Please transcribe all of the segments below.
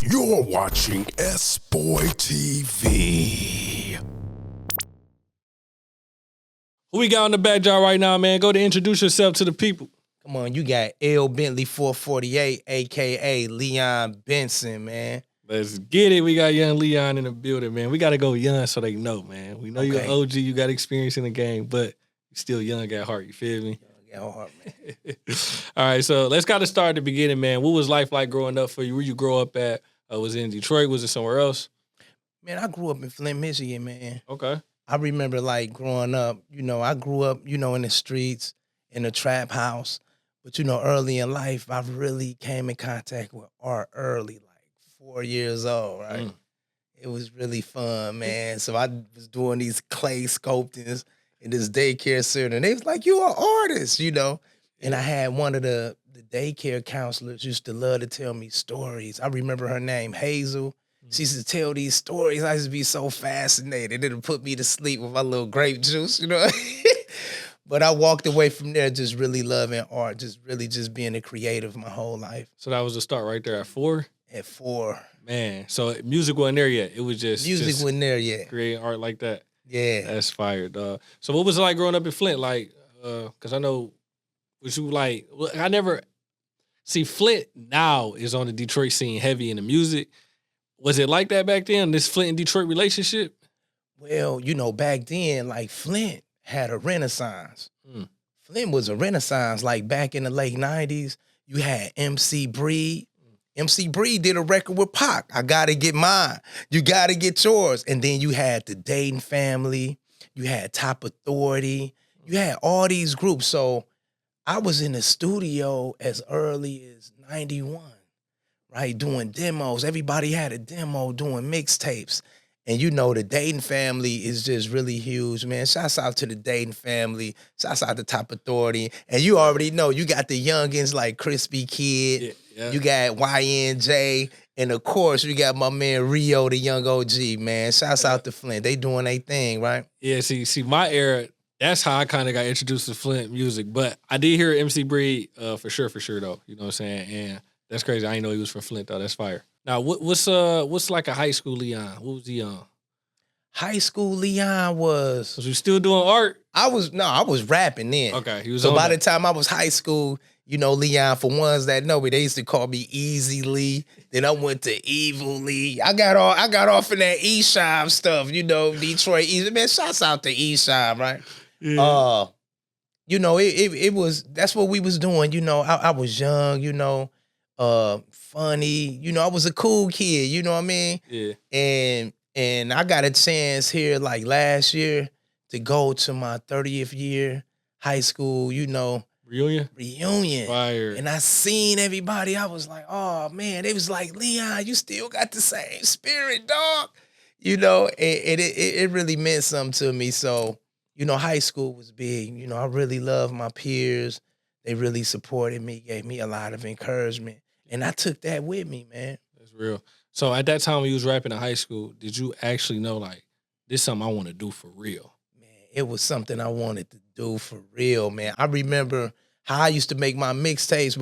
You're watching SBoy TV. Who we got on the back jar right now, man? Go to introduce yourself to the people. Come on, you got L. Bentley 448, a.k.a. Leon Benson, man. Let's get it. We got young Leon in the building, man. We got to go young so they know, man. We know you're an OG, you got experience in the game, but you're still young at heart, you feel me? Young at heart, man. All right, so let's kind of start at the beginning, man. What was life like growing up for you? Where you grow up at? Was it in Detroit? Was it somewhere else? Man, I grew up in Flint, Michigan, man. Okay. I remember, like, growing up, I grew up, in the streets, in a trap house. But, early in life, I really came in contact with art early, like 4 years old, right? It was really fun, man. So I was doing these clay sculptings in this daycare center. And they was like, you are artists, And I had one of the daycare counselors used to love to tell me stories. I remember her name, Hazel. She used to tell these stories. I used to be so fascinated. It'll put me to sleep with my little grape juice, But I walked away from there just really loving art, just being a creative my whole life. So that was the start right there at 4? At 4. Man, so music wasn't there yet. It was just music wasn't there yet. Creating art like that. Yeah. That's fire, dog. So what was it like growing up in Flint? Like, because I know, was you like, I never, see, Flint now is on the Detroit scene heavy in the music. Was it like that back then, this Flint and Detroit relationship? Well, back then, like, Flint had a renaissance. Flint was a renaissance. Like, back in the late 90s, you had MC Breed. MC Breed did a record with Pac. I Gotta Get Mine. You Gotta Get Yours. And then you had the Dayton Family. You had Top Authority. You had all these groups. So I was in the studio as early as 91. Right, doing demos. Everybody had a demo doing mixtapes. And the Dayton Family is just really huge, man. Shouts out to the Dayton Family. Shouts out to Top Authority. And you already know, you got the youngins like Crispy Kid. Yeah. You got YNJ. And of course, you got my man Rio, the young OG, man. Shouts out to Flint. They doing their thing, right? Yeah, see, my era, that's how I kind of got introduced to Flint music. But I did hear MC Breed for sure, though. You know what I'm saying? And that's crazy. I didn't know he was from Flint, though. That's fire. Now, what's like a high school Leon? What was he on? High school Leon was you still doing art? I was rapping then. Okay, he was. So by the time I was high school, Leon, for ones that know me, they used to call me Easy Lee. Then I went to Evil Lee. I got off in that E-Shine stuff, Detroit Easy. Man, shouts out to E-Shine, right? Yeah. It was, that's what we was doing. I was young, funny, I was a cool kid, you know what I mean? Yeah. And I got a chance here like last year to go to my 30th year high school, Reunion. Fire. And I seen everybody. I was like, oh man, they was like, Leon, you still got the same spirit, dog. And it really meant something to me. So, high school was big. I really loved my peers. They really supported me, gave me a lot of encouragement. And I took that with me, man. That's real. So at that time when you was rapping in high school, did you actually know, like, this is something I want to do for real? Man, it was something I wanted to do for real, man. I remember how I used to make my mixtapes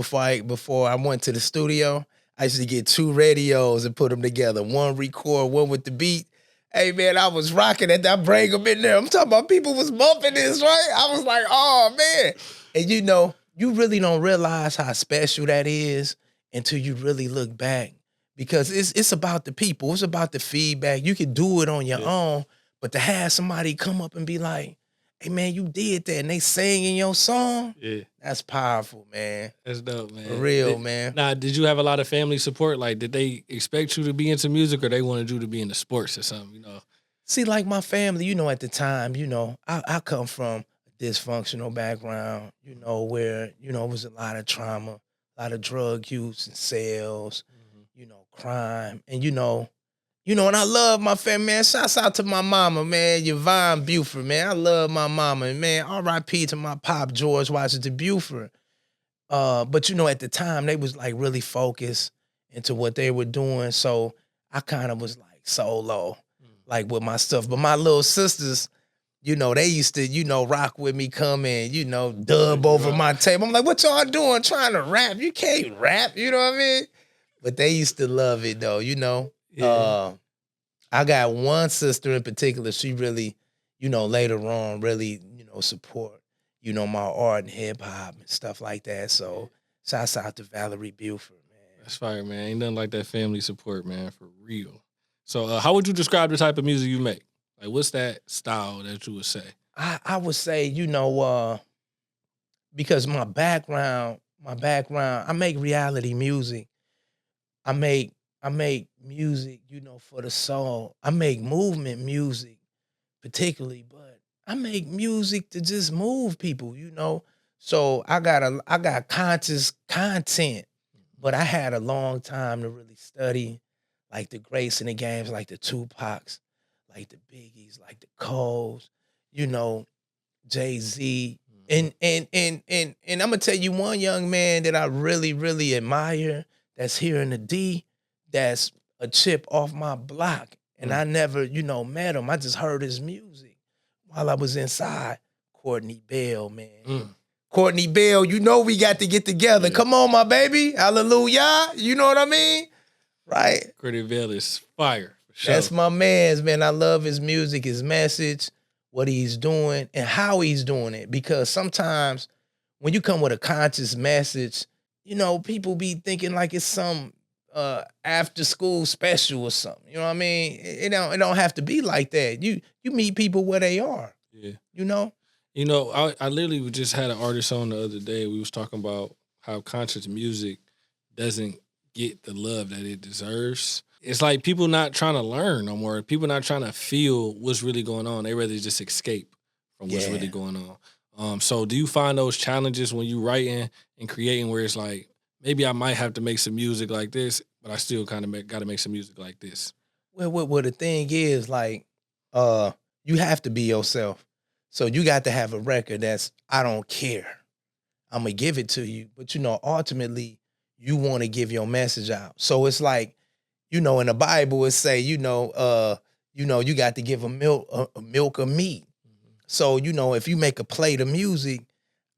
before I went to the studio. I used to get 2 radios and put them together. One record, one with the beat. Hey, man, I was rocking it. I bring them in there. I'm talking about people was bumping this, right? I was like, oh, man. And, you really don't realize how special that is until you really look back, because it's about the people. It's about the feedback. You can do it on your own, but to have somebody come up and be like, hey, man, you did that, and they sang in your song, that's powerful, man. That's dope, man. For real, man. Now, did you have a lot of family support? Like, did they expect you to be into music, or they wanted you to be into sports or something, See, like my family, at the time, I come from a dysfunctional background, where, it was a lot of trauma, a lot of drug use and sales, crime. And, and I love my family, man. Shouts out to my mama, man, Yvonne Buford, man. I love my mama. And, man, R.I.P. to my pop, George Washington Buford. But, at the time, they was, like, really focused into what they were doing. So I kind of was, like, solo, like, with my stuff. But my little sisters, they used to, rock with me, come in, dub over my tape. I'm like, what y'all doing trying to rap? You can't rap, you know what I mean? But they used to love it though, you know. Yeah. I got one sister in particular. She really, later on, really, support, my art and hip hop and stuff like that. So, shouts out to Valerie Buford, man. That's fire, man. Ain't nothing like that family support, man, for real. So, how would you describe the type of music you make? Like, what's that style that you would say? I would say, because my background, I make reality music. I make music, for the soul. I make movement music, particularly, but I make music to just move people. So I got conscious content, but I had a long time to really study like the greats in the games, like the Tupacs, like the Biggies, like the Coles, you know, Jay-Z. And I'm gonna tell you one young man that I really, really admire that's here in the D, that's a chip off my block. And I never, met him. I just heard his music while I was inside. Courtney Bell, man. Courtney Bell, we got to get together. Yeah. Come on, my baby. Hallelujah. You know what I mean? Right? Courtney Bell is fire. For sure. That's my man's, man. I love his music, his message, what he's doing, and how he's doing it. Because sometimes when you come with a conscious message, people be thinking like it's some after school special or something. You know what I mean? It don't have to be like that. You meet people where they are. Yeah. I I literally just had an artist on the other day. We was talking about how conscious music doesn't get the love that it deserves. It's like people not trying to learn no more. People not trying to feel what's really going on. They rather just escape from what's really going on. So do you find those challenges when you writing and creating where it's like, maybe I might have to make some music like this, but I still kind of got to make some music like this? Well, the thing is, like, you have to be yourself. So you got to have a record that's, I don't care. I'm going to give it to you. But, ultimately, you want to give your message out. So it's like, in the Bible, it say, you got to give a milk of meat. So, if you make a plate of music,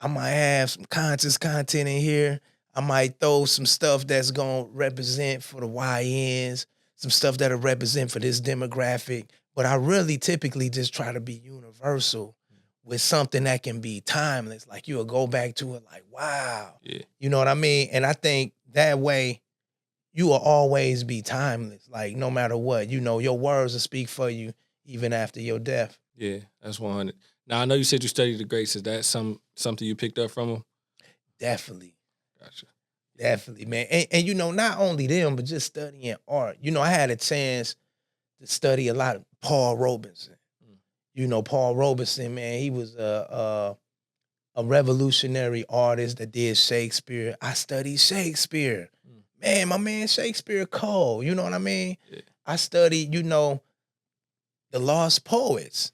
I might have some conscious content in here. I might throw some stuff that's going to represent for the YNs, some stuff that'll represent for this demographic. But I really typically just try to be universal with something that can be timeless. Like you'll go back to it like, wow. Yeah. You know what I mean? And I think that way you will always be timeless. Like no matter what, your words will speak for you even after your death. Yeah, that's 100. Now, I know you said you studied the greats. Is that something you picked up from them? Definitely. Gotcha. Definitely, man. And not only them, but just studying art. I had a chance to study a lot of Paul Robeson. Paul Robeson, man, he was a revolutionary artist that did Shakespeare. I studied Shakespeare. Man, my man Shakespeare cold. You know what I mean? Yeah. I studied, the Lost Poets.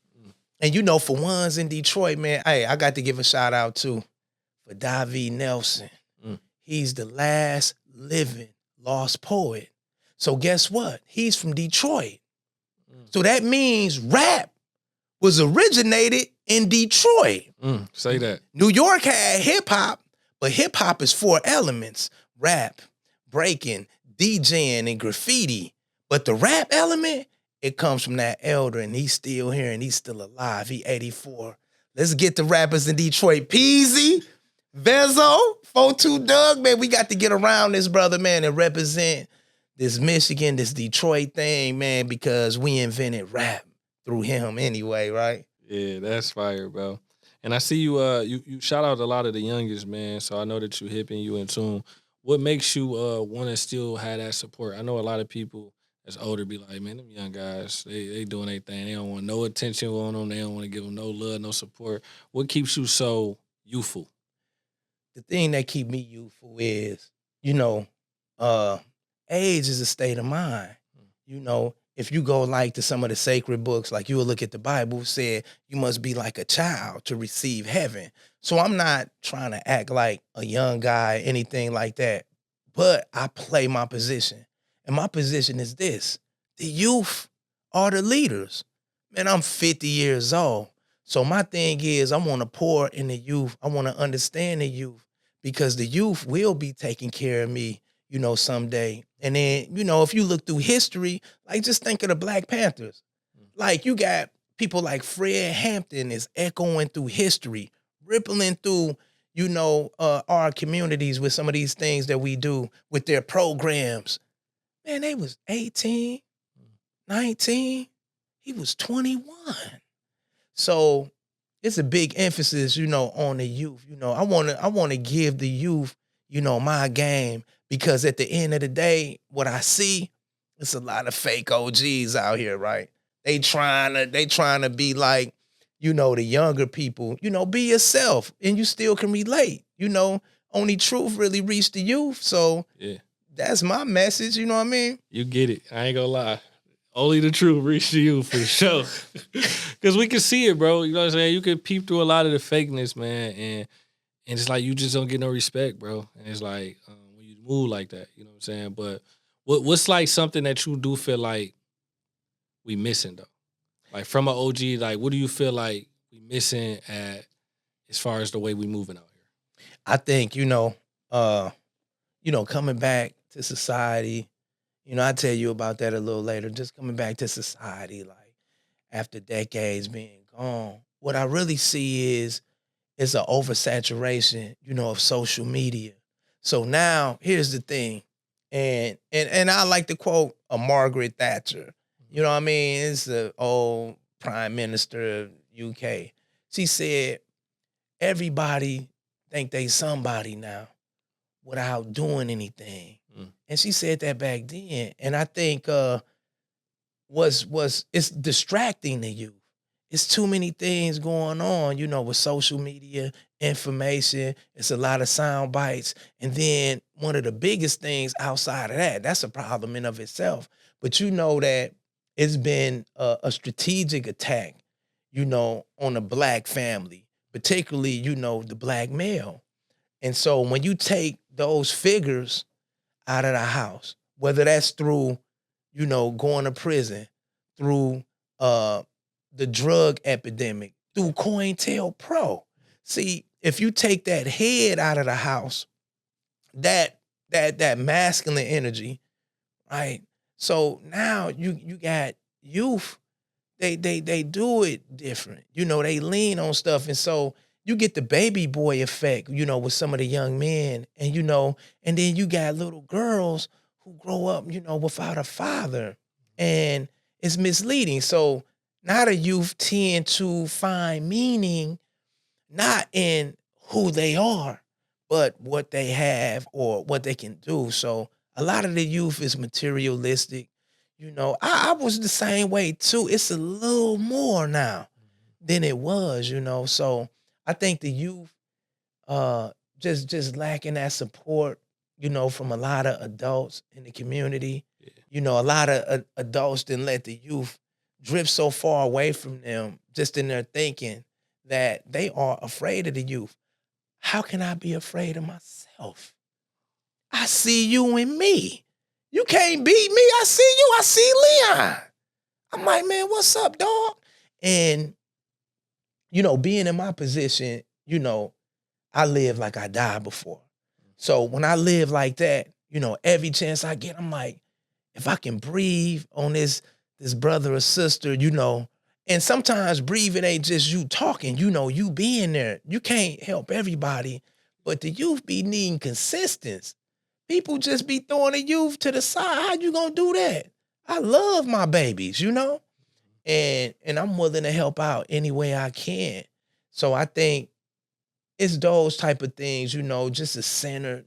And for ones in Detroit, man, hey, I got to give a shout out to for Davy Nelson. He's the last living lost poet. So guess what? He's from Detroit. So that means rap was originated in Detroit. Say that. New York had hip hop, but hip hop is 4 elements: rap, breaking, DJing, and graffiti. But the rap element, it comes from that elder, and he's still here and he's still alive. He 84. Let's get the rappers in Detroit. Peasy, Vezo, 42 Doug, man, we got to get around this brother, man, and represent this Michigan, this Detroit thing, man, because we invented rap through him anyway, right? Yeah, that's fire, bro. And I see you you shout out a lot of the youngest, man, so I know that you hip and you in tune. What makes you want to still have that support? I know a lot of people that's older be like, man, them young guys, they doing their thing. They don't want no attention on them. They don't want to give them no love, no support. What keeps you so youthful? The thing that keep me youthful is, age is a state of mind. If you go like to some of the sacred books, like you will look at the Bible, said you must be like a child to receive heaven. So I'm not trying to act like a young guy, anything like that, but I play my position. And my position is this: the youth are the leaders. Man, I'm 50 years old. So my thing is I want to pour in the youth. I want to understand the youth because the youth will be taking care of me, someday. And then, if you look through history, like just think of the Black Panthers. Like you got people like Fred Hampton is echoing through history, rippling through, our communities with some of these things that we do with their programs. Man, they was 18, 19. He was 21. So it's a big emphasis, on the youth. I want to give the youth, my game, because at the end of the day, what I see, it's a lot of fake OGs out here, right? They trying to be like, the younger people. Be yourself, and you still can relate. Only truth really reach the youth. So Yeah. that's my message. You know what I mean? You get it. I ain't gonna lie. Only the truth reach to you for sure. Because we can see it, bro. You know what I'm saying? You can peep through a lot of the fakeness, man. And it's like you just don't get no respect, bro. And it's like when you move like that, you know what I'm saying? But what's like something that you do feel like we missing, though? Like from an OG, like what do you feel like we missing as far as the way we moving out here? I think, coming back to society, I'll tell you about that a little later. Just coming back to society, like after decades being gone, what I really see is an oversaturation, of social media. So now here's the thing, and I like to quote a Margaret Thatcher. You know what I mean? It's the old Prime Minister of UK. She said, "Everybody think they somebody now, without doing anything." And she said that back then. And I think it's distracting the youth. It's too many things going on, with social media, information. It's a lot of sound bites. And then one of the biggest things outside of that's a problem in of itself. But you know that it's been a strategic attack, on the Black family, particularly, the Black male. And so when you take those figures out of the house, whether that's through, going to prison, through the drug epidemic, through COINTELPRO. See, if you take that head out of the house, that masculine energy, right? So now you got youth, they do it different. They lean on stuff. And so you get the baby boy effect, with some of the young men, and and then you got little girls who grow up, without a father, and it's misleading. So now the youth tend to find meaning not in who they are, but what they have or what they can do. So a lot of the youth is materialistic. I was the same way too. It's a little more now than it was, So I think the youth just lacking that support, from a lot of adults in the community. Yeah. A lot of adults didn't let the youth drift so far away from them, just in their thinking that they are afraid of the youth. How can I be afraid of myself? I see you in me. You can't beat me. I see you. I see Leon. I'm like, man, what's up, dog? And, being in my position, I live like I died before. So when I live like that, every chance I get, I'm like, if I can breathe on this brother or sister, and sometimes breathing ain't just you talking, you being there. You can't help everybody, but the youth be needing consistency. People just be throwing the youth to the side. How you gonna do that? I love my babies, and I'm willing to help out any way I can. So I think it's those type of things, just a centered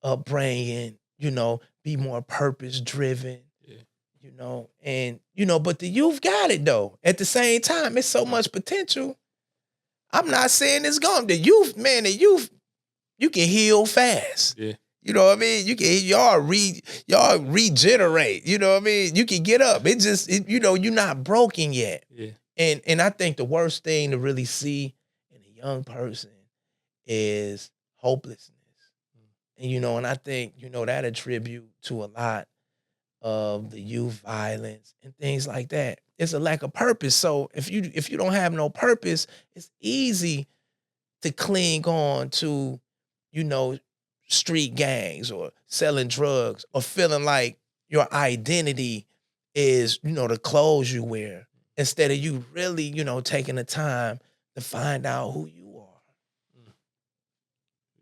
upbringing, be more purpose driven, and but the youth got it though. At the same time, it's so much potential. I'm not saying it's gone. The youth, you can heal fast. Yeah. You know what I mean? Y'all regenerate. You know what I mean? You can get up. You're not broken yet. Yeah. And I think the worst thing to really see in a young person is hopelessness. And and I think, that attribute to a lot of the youth violence and things like that. It's a lack of purpose. So if you don't have no purpose, it's easy to cling on to, street gangs or selling drugs or feeling like your identity is, the clothes you wear instead of you really, taking the time to find out who you are.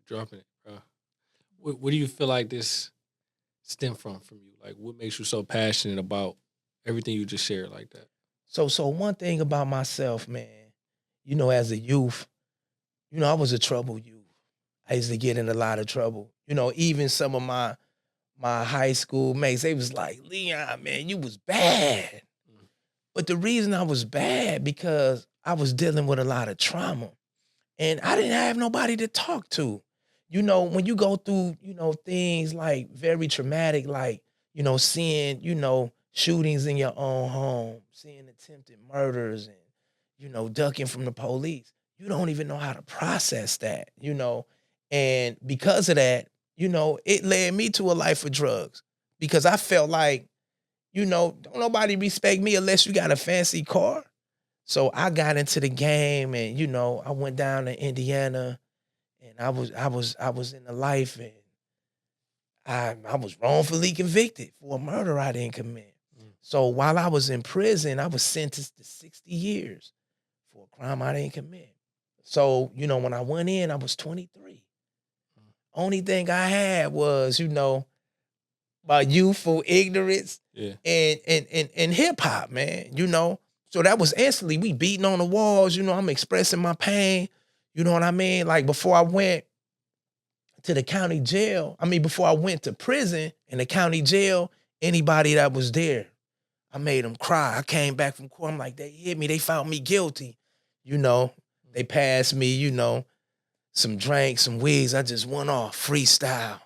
Dropping it, bro. What do you feel like this stem from you? Like, what makes you so passionate about everything you just shared like that? So one thing about myself, man, as a youth, I was a troubled youth. I used to get in a lot of trouble. Even some of my high school mates, they was like, Leon, man, you was bad. But the reason I was bad because I was dealing with a lot of trauma. And I didn't have nobody to talk to. When you go through, things like very traumatic, like, seeing, shootings in your own home, seeing attempted murders and, ducking from the police, you don't even know how to process that, And because of that, it led me to a life of drugs because I felt like, don't nobody respect me unless you got a fancy car. So I got into the game and, I went down to Indiana and I was in the life and I was wrongfully convicted for a murder I didn't commit. So while I was in prison, I was sentenced to 60 years for a crime I didn't commit. So, when I went in, I was 23. Only thing I had was, my youthful ignorance and hip hop, man, So that was instantly, we beating on the walls, I'm expressing my pain. You know what I mean? Like before I went to the county jail, before I went to prison in the county jail, anybody that was there, I made them cry. I came back from court. I'm like, they hit me. They found me guilty. They passed me, some drinks, some wigs. I just went off freestyle.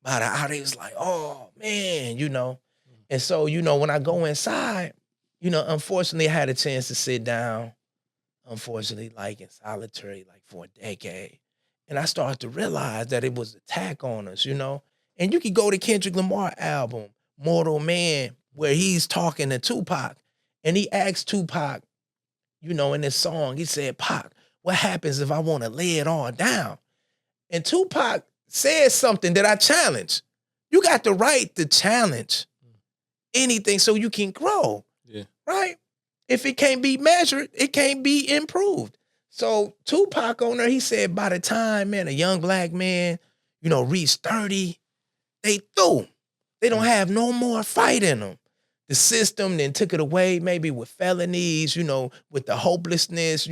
About an hour, they was like, oh, man, And so, when I go inside, unfortunately, I had a chance to sit down, unfortunately, like in solitary, like for a decade. And I started to realize that it was an attack on us, And you could go to Kendrick Lamar album, Mortal Man, where he's talking to Tupac. And he asked Tupac, in this song, he said, Pac, what happens if I want to lay it all down? And Tupac said something that I challenged. You got the right to challenge anything so you can grow. Yeah. Right? If it can't be measured, it can't be improved. So Tupac on there, he said by the time, man, a young black man, reached 30, they through. They don't have no more fight in them. The system then took it away, maybe with felonies, with the hopelessness,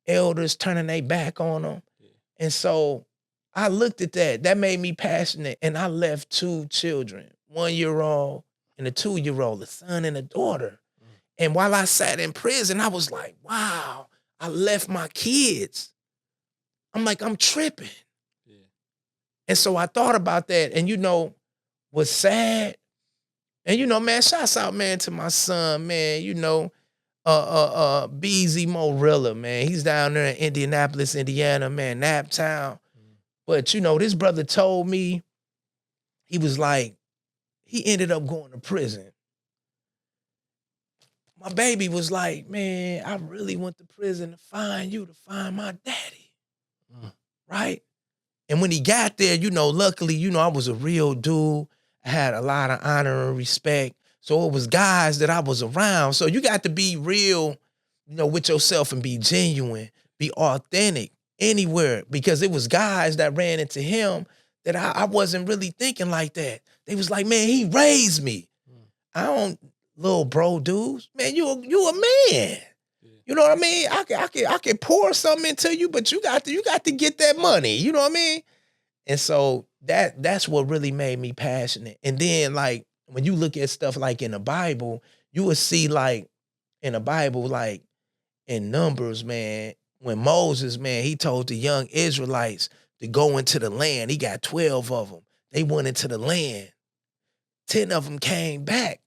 elders turning their back on them. Yeah. And so I looked at that. That made me passionate. And I left 2 children, 1-year-old and a 2-year-old, a son and a daughter. And while I sat in prison, I was like, wow, I left my kids. I'm like, I'm tripping. Yeah. And so I thought about that. And, what's sad, and, man, shouts out, man, to my son, man, BZ Morilla, man. He's down there in Indianapolis, Indiana, man, Naptown. But, this brother told me, he was like, he ended up going to prison. My baby was like, man, I really went to prison to find you, to find my daddy. Right? And when he got there, luckily, I was a real dude. I had a lot of honor and respect. So it was guys that I was around. So you got to be real, with yourself and be genuine, be authentic anywhere. Because it was guys that ran into him that I wasn't really thinking like that. They was like, man, he raised me. I don't, little bro dudes, man, you a man. Yeah. You know what I mean? I can pour something into you, but you got to get that money. You know what I mean? And so that's what really made me passionate. And then like when you look at stuff like in the Bible, you would see like in the Bible, like in Numbers, man, when Moses, man, he told the young Israelites to go into the land. He got 12 of them. They went into the land. 10 of them came back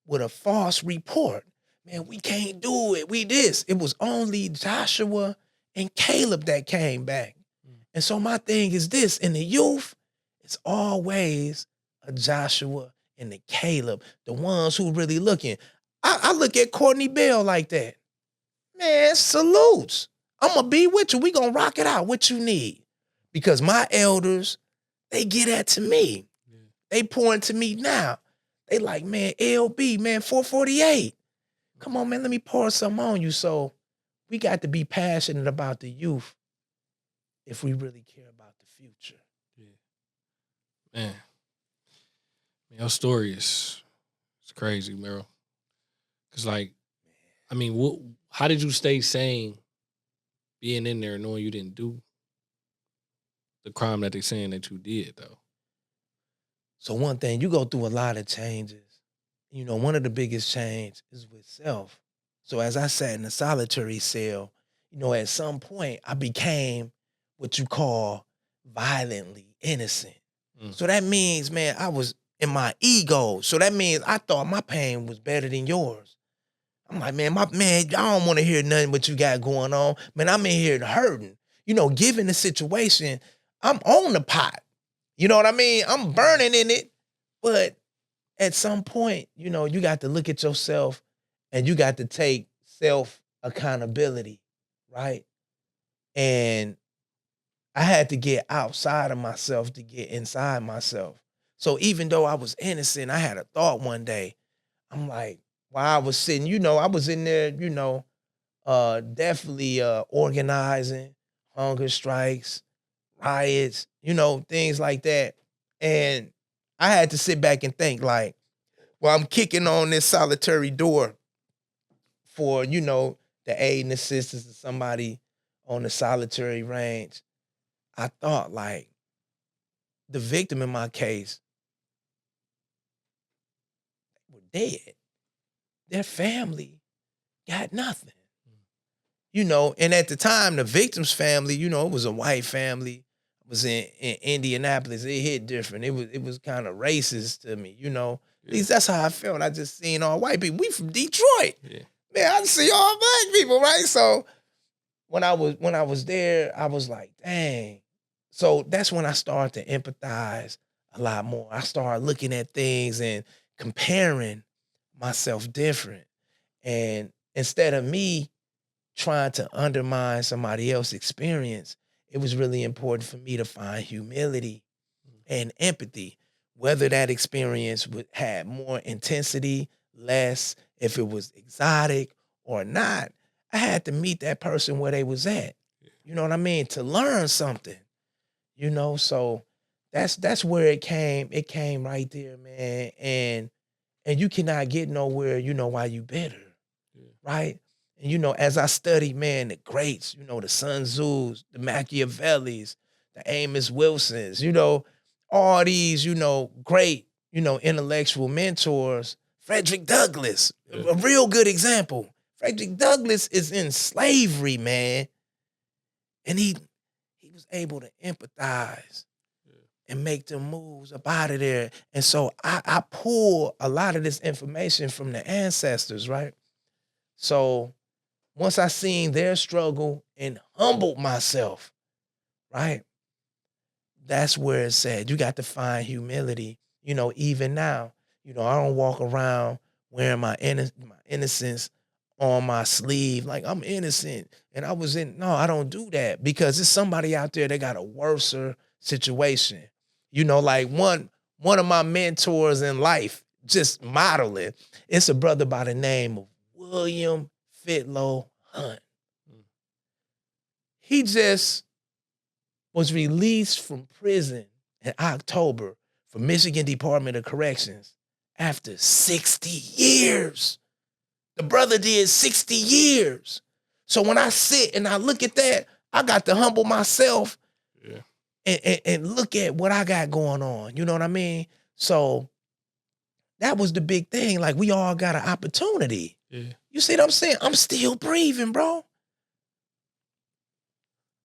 with a false report. Man, we can't do it. We this. It was only Joshua and Caleb that came back. And so my thing is this, in the youth, it's always a Joshua and a Caleb, the ones who really looking. I look at Courtney Bell like that. Man, salutes. I'm going to be with you. We going to rock it out. What you need? Because my elders, they get that to me. Yeah. They pouring to me now. They like, man, LB, man, 448. Come on, man, let me pour something on you. So we got to be passionate about the youth if we really care about the future. Yeah. Man. Your story is it's crazy, Meryl. Cause like, I mean, how did you stay sane being in there knowing you didn't do the crime that they're saying that you did though? So one thing, you go through a lot of changes. You know, one of the biggest change is with self. So as I sat in a solitary cell, you know, at some point I became what you call violently innocent. So that means, man, I was in my ego. So that means I thought my pain was better than yours. I'm like, man, I don't want to hear nothing what you got going on. Man, I'm in here hurting. You know, given the situation, I'm on the pot. You know what I mean? I'm burning in it. But at some point, you know, you got to look at yourself and you got to take self accountability, right? And I had to get outside of myself to get inside myself. So even though I was innocent, I had a thought one day. I'm like, while I was sitting, you know, I was in there, you know, definitely organizing hunger strikes, riots, you know, things like that. And I had to sit back and think like, well, I'm kicking on this solitary door for, you know, the aid and assistance of somebody on the solitary range. I thought like the victim in my case were dead. Their family got nothing. You know, and at the time, the victim's family, you know, it was a white family. It was in Indianapolis. It hit different. It was kind of racist to me, you know. At least that's how I felt. I just seen all white people. We from Detroit. Yeah. Man, I see all black people, right? So when I was there, I was like, dang. So that's when I started to empathize a lot more. I started looking at things and comparing myself different. And instead of me trying to undermine somebody else's experience, it was really important for me to find humility and empathy, whether that experience would have more intensity, less, if it was exotic or not. I had to meet that person where they was at. You know what I mean? To learn something. You know, so that's where it came. It came right there, man. And you cannot get nowhere, you know, while you bitter. Right? And you know, as I studied, man, the greats, you know, the Sun Tzus, the Machiavellis, the Amos Wilsons, you know, all these, you know, great, you know, intellectual mentors. Frederick Douglass, a real good example. Frederick Douglass is in slavery, man. And he was able to empathize and make them moves up out of there. And so I pull a lot of this information from the ancestors, right? So once I seen their struggle and humbled myself, right? That's where it's at. You got to find humility. You know, even now, you know, I don't walk around wearing my innocence on my sleeve like I'm innocent. And no, I don't do that because there's somebody out there that got a worser situation. You know, like one of my mentors in life, just modeling, it's a brother by the name of William Fitlow Hunt. He just was released from prison in October from Michigan Department of Corrections after 60 years. The brother did 60 years. So when I sit and I look at that, I got to humble myself and look at what I got going on. You know what I mean? So that was the big thing. Like, we all got an opportunity. Yeah. You see what I'm saying? I'm still breathing, bro.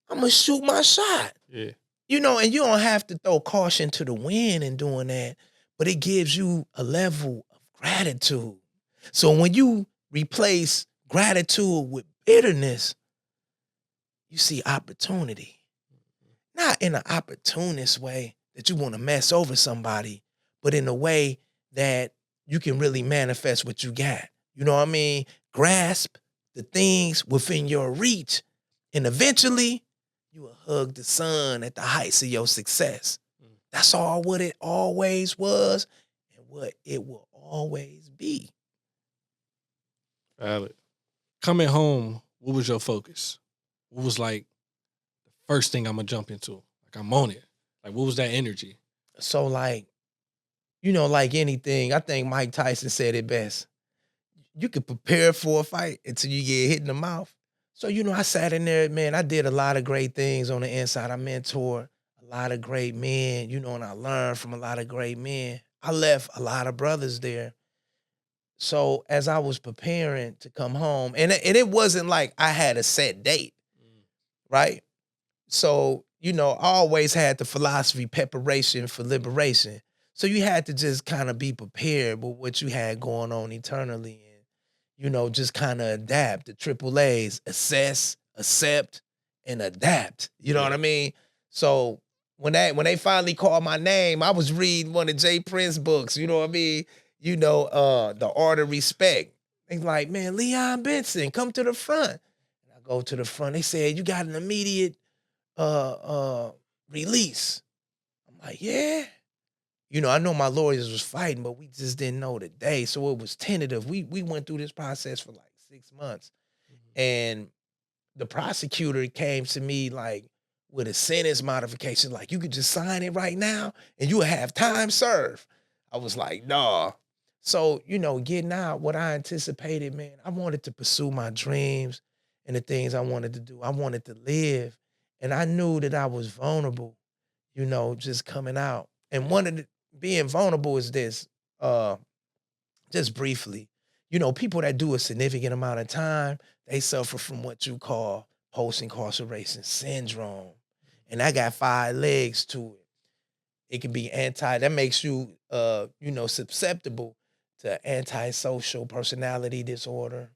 I'm going to shoot my shot. Yeah. You know, and you don't have to throw caution to the wind in doing that, but it gives you a level of gratitude. So when you replace gratitude with bitterness, you see opportunity. Not in an opportunist way that you want to mess over somebody, but in a way that you can really manifest what you got. You know what I mean? Grasp the things within your reach, and eventually you will hug the sun at the heights of your success. That's all what it always was and what it will always be. Valid. Coming home, what was your focus? What was like the first thing I'm gonna jump into? Like I'm on it. Like what was that energy? So like, you know, like anything, I think Mike Tyson said it best. You can prepare for a fight until you get hit in the mouth. So, you know, I sat in there, man, I did a lot of great things on the inside. I mentored a lot of great men, you know, and I learned from a lot of great men. I left a lot of brothers there. So as I was preparing to come home, and it wasn't like I had a set date, right? So, you know, I always had the philosophy preparation for liberation. So you had to just kind of be prepared with what you had going on eternally and, you know, just kind of adapt. The triple A's, assess, accept, and adapt. You know what Yeah. I mean? So when they finally called my name, I was reading one of Jay Prince's books, you know what I mean? You know, The Art of Respect. They like, man, Leon Benson, come to the front. And I go to the front. They said, you got an immediate uh release. I'm like, yeah. You know, I know my lawyers was fighting, but we just didn't know the day. So it was tentative. We went through this process for like 6 months. And the prosecutor came to me like with a sentence modification, like you could just sign it right now and you'll have time served. I was like, nah. So, you know, getting out, what I anticipated, man, I wanted to pursue my dreams and the things I wanted to do. I wanted to live. And I knew that I was vulnerable, you know, just coming out. And one of the being vulnerable is this, uh, just briefly, you know, people that do a significant amount of time, they suffer from what you call post-incarceration syndrome. And I got 5 legs to it. It can be that makes you you know, susceptible to antisocial personality disorder,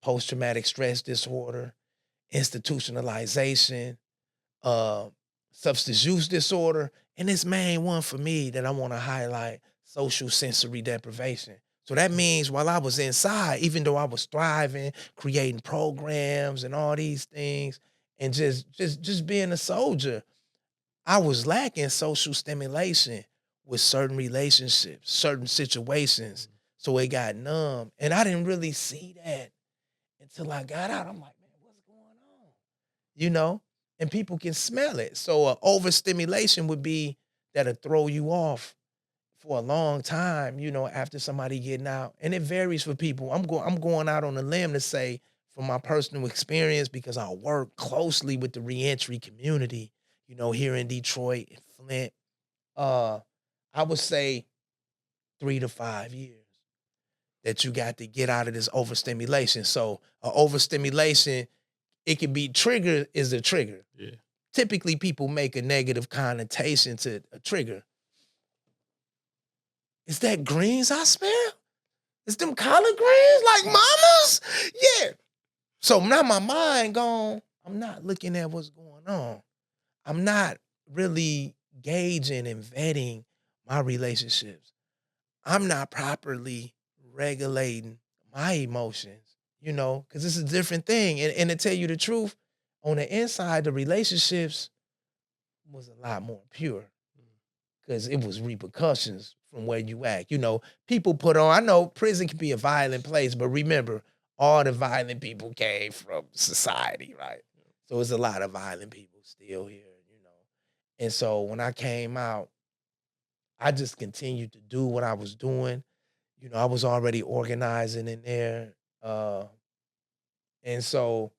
post-traumatic stress disorder, institutionalization, uh, substance use disorder, and this main one for me that I want to highlight, social sensory deprivation. So that means while I was inside, even though I was thriving, creating programs and all these things, and just being a soldier, I was lacking social stimulation with certain relationships, certain situations. So it got numb. And I didn't really see that until I got out. I'm like, man, what's going on? You know, and people can smell it. So overstimulation would be that'll throw you off for a long time, you know, after somebody getting out. And it varies for people. I'm going out on a limb to say from my personal experience, because I work closely with the reentry community, you know, here in Detroit and Flint. Uh, I would say 3 to 5 years that you got to get out of this overstimulation. So overstimulation, it can be trigger is a trigger. Yeah. Typically, people make a negative connotation to a trigger. Is that greens I smell? Is them collard greens like mama's? Yeah. So now my mind gone. I'm not looking at what's going on. I'm not really gauging and vetting my relationships. I'm not properly regulating my emotions, you know, because it's a different thing. And to tell you the truth, on the inside, the relationships was a lot more pure because it was repercussions from where you act. You know, people put on, I know prison can be a violent place, but remember, all the violent people came from society, right? So it's a lot of violent people still here, you know. And so when I came out, I just continued to do what I was doing. You know, I was already organizing in there. And so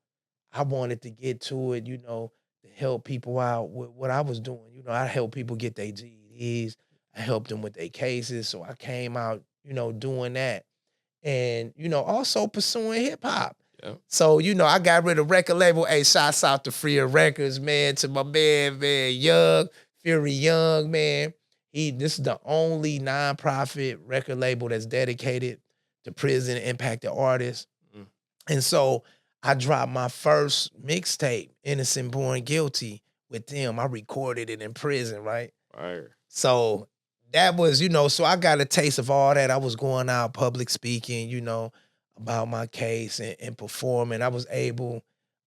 I wanted to get to it, you know, to help people out with what I was doing. You know, I helped people get their GEDs. I helped them with their cases. So I came out, you know, doing that. And, you know, also pursuing hip hop. Yeah. So, you know, I got rid of record label. Hey, shouts out to Freer Records, man, to my man, Young, Fury Young, man. This is the only nonprofit record label that's dedicated to prison impacted artists. Mm. And so I dropped my first mixtape, Innocent Born Guilty, with them. I recorded it in prison, right? Fire. So that was, you know, so I got a taste of all that. I was going out public speaking, you know, about my case and performing. I was able,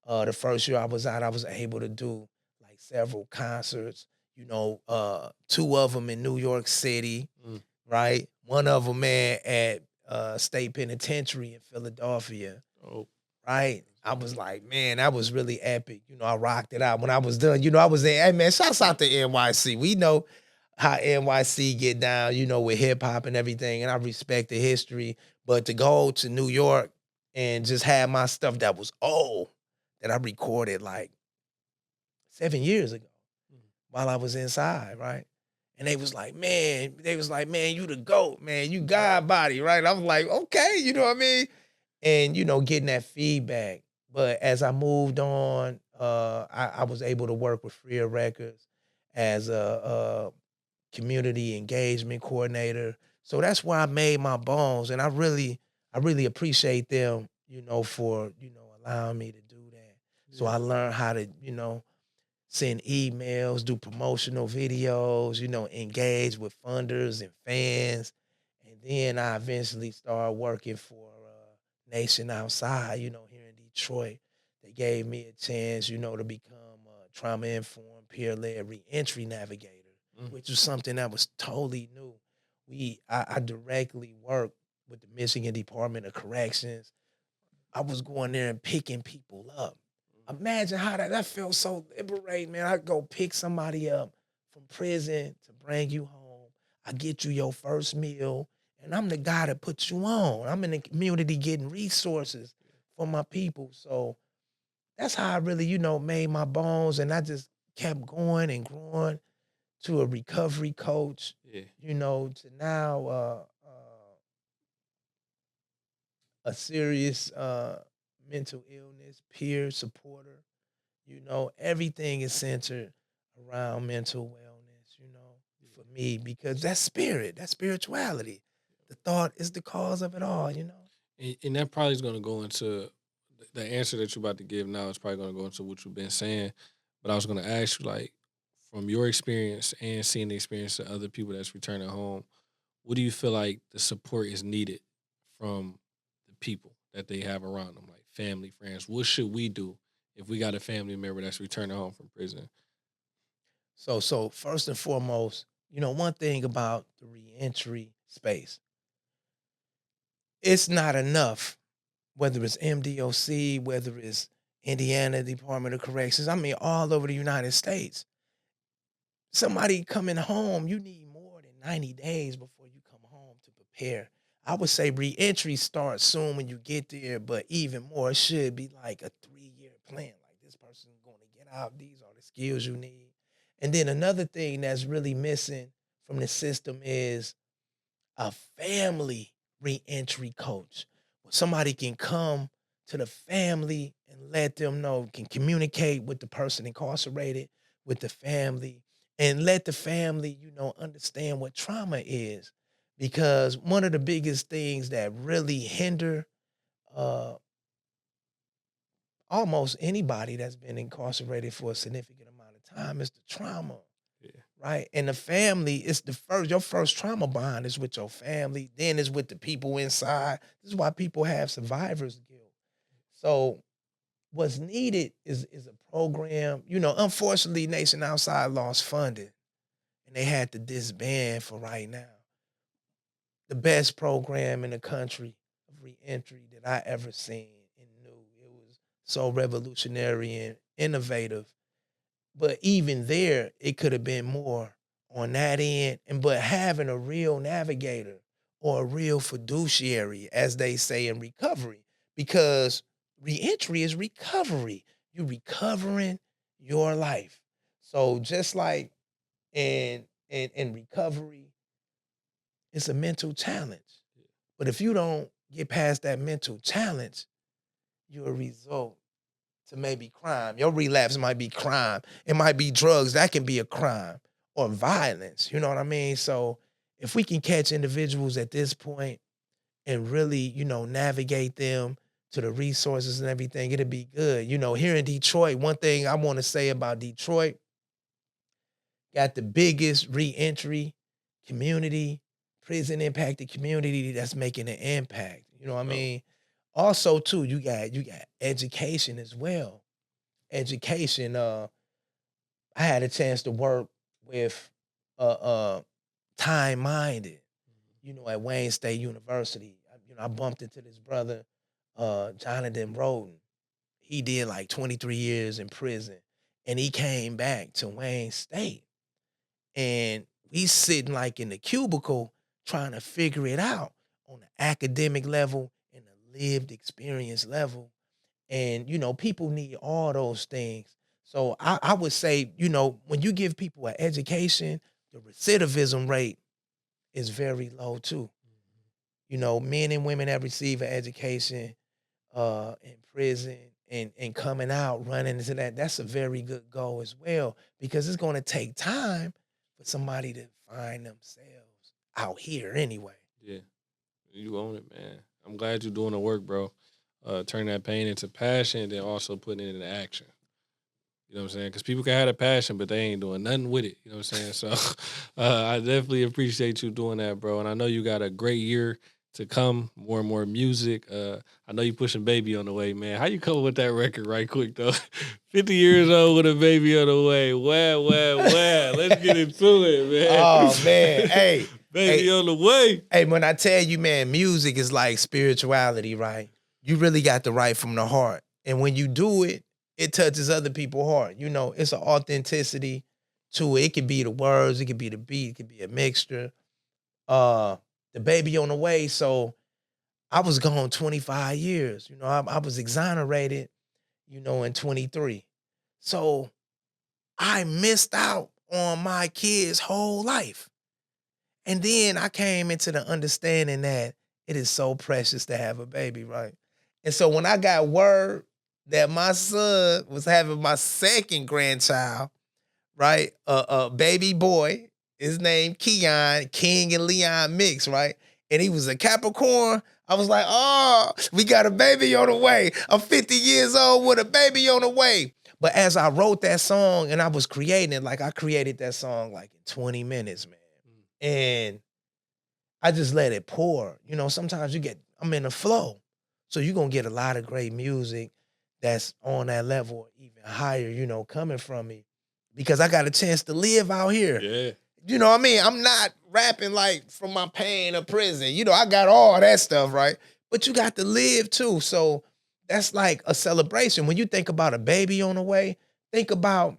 the first year I was out, I was able to do like several concerts, 2 of them in New York City, Mm. right? One of them, man, at State Penitentiary in Philadelphia, Oh, right? I was like, man, that was really epic. I rocked it out. When I was done, I was there. Hey, man, shouts out to NYC. We know how NYC get down, with hip hop and everything, and I respect the history. But to go to New York and just have my stuff that was old that I recorded like 7 years ago while I was inside, right? And they was like, man, you the GOAT, man, you God body, right? I was like, okay, you know what I mean? And, getting that feedback. But as I moved on, I was able to work with Freer Records as a community engagement coordinator. So that's where I made my bones. And I really appreciate them, for, allowing me to do that. So I learned how to, send emails, do promotional videos, engage with funders and fans. And then I eventually started working for Nation Outside, here in Detroit. They gave me a chance, to become a trauma-informed, peer-led reentry navigator, which was something that was totally new. I directly worked with the Michigan Department of Corrections. I was going there and picking people up. Imagine how that felt so liberating, man. I go pick somebody up from prison to bring you home. I get you your first meal, and I'm the guy that puts you on. I'm in the community getting resources for my people. So that's how I really, made my bones, and I just kept going and growing to a recovery coach, yeah. to now a serious mental illness peer supporter. Everything is centered around mental wellness, for me, because that's spirit, that's spirituality. The thought is the cause of it all. And that probably is going to go into the answer that you're about to give now is probably going to go into what you've been saying. But I was going to ask you, like, from your experience and seeing the experience of other people that's returning home, what do you feel like the support is needed from the people that they have around them, like family, friends? What should we do if we got a family member that's returning home from prison? So first and foremost, one thing about the reentry space, it's not enough, whether it's MDOC, whether it's Indiana Department of Corrections, I mean, all over the United States. Somebody coming home, you need more than 90 days before you come home to prepare. I would say reentry starts soon when you get there, but even more, it should be like a 3-year plan. Like, this person's going to get out. These are the skills you need. And then another thing that's really missing from the system is a family reentry coach. Somebody can come to the family and let them know, can communicate with the person incarcerated, with the family, and let the family, understand what trauma is. Because one of the biggest things that really hinder uh, almost anybody that's been incarcerated for a significant amount of time is the trauma. Yeah. Right. And the family is your first trauma bond is with your family, then is with the people inside. This is why people have survivor's guilt. So what's needed is a program. Unfortunately, Nation Outside lost funding and they had to disband for right now. The best program in the country of reentry that I ever seen and knew. It was so revolutionary and innovative. But even there, it could have been more on that end. But having a real navigator or a real fiduciary, as they say in recovery, because reentry is recovery. You're recovering your life. So just like in recovery, it's a mental challenge. But if you don't get past that mental challenge, you'll result to maybe crime. Your relapse might be crime. It might be drugs. That can be a crime or violence. You know what I mean? So if we can catch individuals at this point and really, navigate them to the resources and everything, it'll be good. Here in Detroit, one thing I want to say about Detroit, got the biggest reentry community, prison impacted community that's making an impact. You know what I mean? Also, too, you got education as well. Education. I had a chance to work with Time Minded, at Wayne State University. I bumped into this brother, Jonathan Roden. He did like 23 years in prison, and he came back to Wayne State, and we sitting like in the cubicle trying to figure it out on the academic level and the lived experience level. And people need all those things. So I would say, when you give people an education, the recidivism rate is very low too. Men and women that receive an education in prison and coming out running into that's a very good goal as well, because it's going to take time for somebody to find themselves out here anyway. Yeah, you own it, man. I'm glad you're doing the work, bro. Turning that pain into passion, and then also putting it into action. You know what I'm saying? Because people can have a passion, but they ain't doing nothing with it. You know what I'm saying? So I definitely appreciate you doing that, bro. And I know you got a great year to come, more and more music. I know you pushing Baby on the way, man. How you come with that record right quick, though? 50 years old with a baby on the way. Wow. Let's get into it, man. Oh, man. Hey. Baby on the way. Hey, when I tell you, man, music is like spirituality, right? You really got to write from the heart. And when you do it, it touches other people's heart. It's an authenticity to it. It could be the words, it could be the beat, it could be a mixture. The Baby on the way. So I was gone 25 years. I was exonerated, in 23. So I missed out on my kids' whole life. And then I came into the understanding that it is so precious to have a baby, right? And so when I got word that my son was having my second grandchild, right? Baby boy, his name Keon, King and Leon mix, right? And he was a Capricorn. I was like, oh, we got a baby on the way. I'm 50 years old with a baby on the way. But as I wrote that song and I was creating it, like I created that song like in 20 minutes, man. And I just let it pour. Sometimes I'm in the flow. So you're going to get a lot of great music that's on that level or even higher, coming from me. Because I got a chance to live out here. Yeah. You know what I mean? I'm not rapping like from my pain of prison. I got all that stuff, right? But you got to live too. So that's like a celebration. When you think about a baby on the way, think about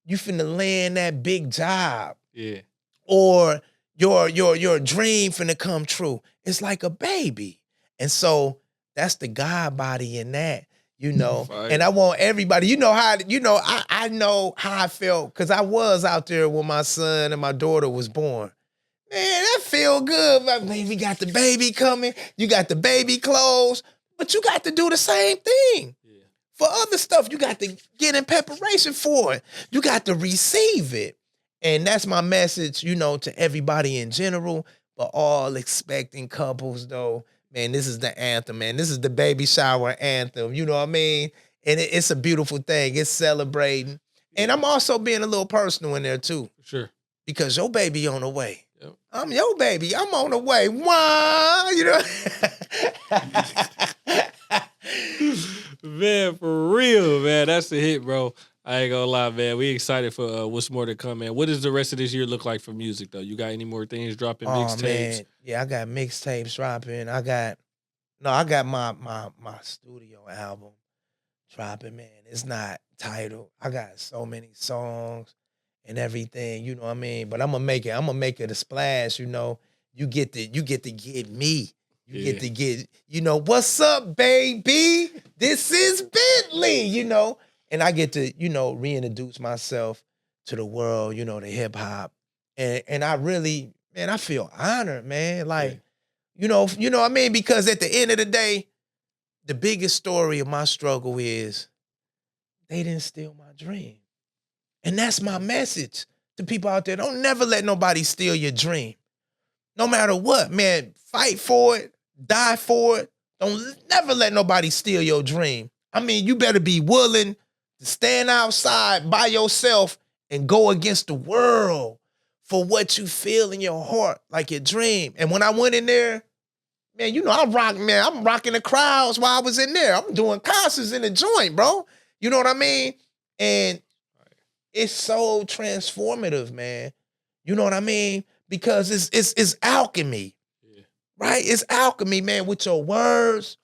you finna land that big job. Yeah. Or your dream finna come true. It's like a baby. And so that's the God body in that, Right. And I want everybody, I know how I felt because I was out there when my son and my daughter was born. Man, that feel good. Man, we got the baby coming. You got the baby clothes, but you got to do the same thing. Yeah. For other stuff, you got to get in preparation for it. You got to receive it. And that's my message, to everybody in general, but all expecting couples, though. Man, this is the anthem, man. This is the baby shower anthem. You know what I mean? And it's a beautiful thing. It's celebrating. And I'm also being a little personal in there, too. Sure. Because your baby on the way. Yep. I'm your baby. I'm on the way. Wah! Man, for real, man. That's the hit, bro. I ain't gonna lie, man. We excited for what's more to come, man. What does the rest of this year look like for music, though? You got any more things dropping, mixtapes? Yeah, I got mixtapes dropping. I got my studio album dropping, man. It's not titled. I got so many songs and everything, you know what I mean? But I'm gonna make it a splash, You get to get me. You get to get, what's up, baby? This is Bentley, And I get to, reintroduce myself to the world, to hip hop. And I really, man, I feel honored, man. Like, you know what I mean? Because at the end of the day, the biggest story of my struggle is they didn't steal my dream. And that's my message to people out there. Don't never let nobody steal your dream. No matter what, man, fight for it, die for it. Don't never let nobody steal your dream. I mean, you better be willing to stand outside by yourself and go against the world for what you feel in your heart, like your dream. And when I went in there, man, I'm rocking the crowds while I was in there. I'm doing concerts in the joint, bro. You know what I mean? And it's so transformative, man. You know what I mean? Because it's alchemy, right? It's alchemy, man, with your words.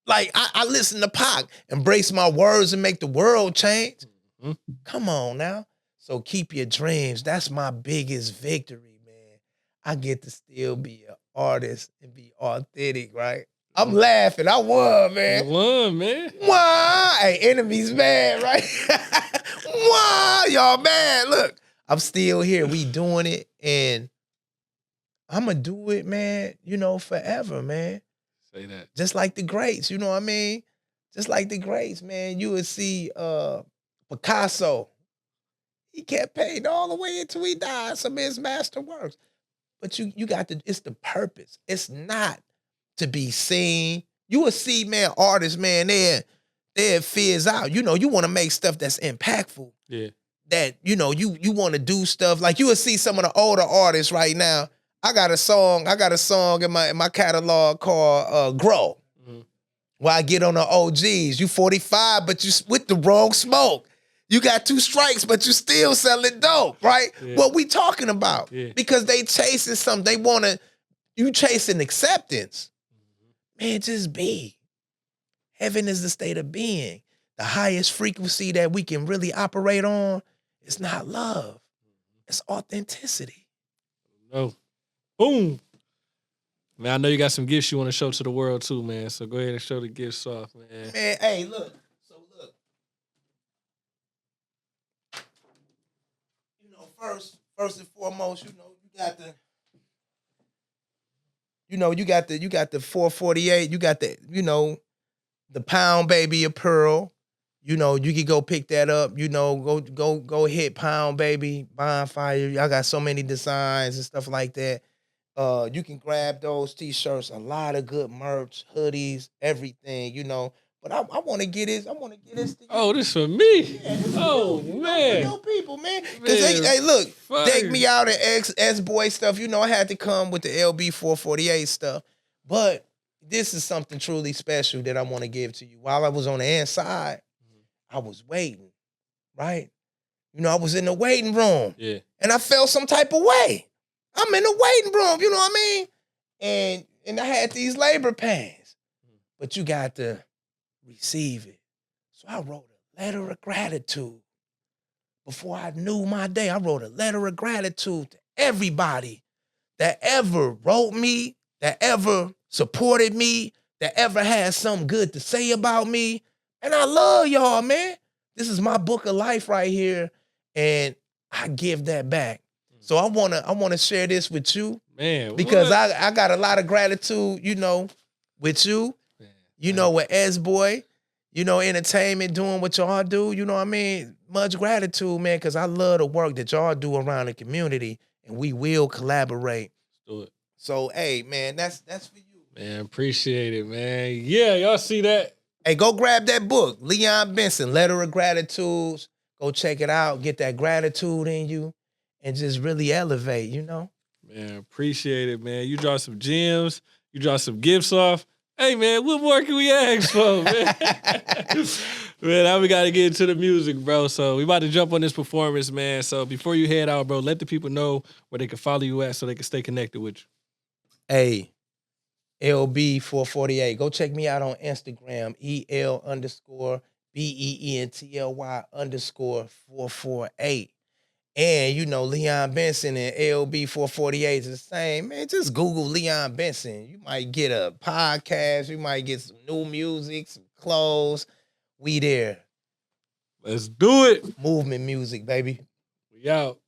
Like I listen to Pac, embrace my words and make the world change. Mm-hmm. Come on now. So keep your dreams. That's my biggest victory, man. I get to still be an artist and be authentic, right? I'm laughing. I won, man. You won, man. Why? Hey, enemies mad, right? Why? Y'all mad. Look, I'm still here. We doing it. And I'm going to do it, man, you know, forever, man. Say that. Just like the greats, you know what I mean? Just like the greats, man. You would see Picasso. He kept painting all the way until he died. Some of his masterworks. But you got to, it's the purpose. It's not to be seen. You will see, man, artists, man, they're fizz out. You know, you want to make stuff that's impactful. Yeah. That, you know, you want to do stuff. Like you will see some of the older artists right now. I got a song in my catalog called Grow. Mm-hmm. Where I get on the OGs. You 45, but you with the wrong smoke. You got 2 strikes, but you still selling dope, right? Yeah. What we talking about? Yeah. Because they chasing something. You chasing acceptance. Mm-hmm. Man, just be. Heaven is the state of being. The highest frequency that we can really operate on is not love. It's authenticity. No. Boom. Man, I know you got some gifts you want to show to the world too, man. So go ahead and show the gifts off, man. Man, hey, look. So look. You know, first and foremost, you know, you got the 448, you got the, you know, the Pound Baby apparel. You know, you can go pick that up. You know, go hit Pound Baby, Bonfire. I got so many designs and stuff like that. You can grab those t-shirts, a lot of good merch, hoodies, everything, you know. But I want to get this. I want to get this. Oh, this for me. Yeah, this oh, for man. Your people, man. Because hey, look, take me out and SBoy stuff. You know, I had to come with the LB 448 stuff. But this is something truly special that I want to give to you. While I was on the inside, I was waiting, right? You know, I was in the waiting room. Yeah. And I felt some type of way. I'm in the waiting room, you know what I mean? And I had these labor pains. But you got to receive it. So I wrote a letter of gratitude. Before I knew my day, I wrote a letter of gratitude to everybody that ever wrote me, that ever supported me, that ever had something good to say about me. And I love y'all, man. This is my book of life right here. And I give that back. So I wanna share this with you, man, because I got a lot of gratitude, you know, with you, man, you know, with SBoy, you know, entertainment, doing what y'all do, you know what I mean? Much gratitude, man, because I love the work that y'all do around the community, and we will collaborate. Let's do it. So, hey, man, that's for you. Man, appreciate it, man. Yeah, y'all see that? Hey, go grab that book, Leon Benson, Letter of Gratitudes. Go check it out. Get that gratitude in you. And just really elevate, you know? Man, appreciate it, man. You draw some gems. You draw some gifts off. Hey, man, what more can we ask for, man? Man, now we got to get into the music, bro. So we about to jump on this performance, man. So before you head out, bro, let the people know where they can follow you at so they can stay connected with you. Hey, LB448. Go check me out on Instagram, EL_BEENTLY_448. And, you know, Leon Benson and LB448 is the same. Man, just Google Leon Benson. You might get a podcast. You might get some new music, some clothes. We there. Let's do it. Movement music, baby. We out.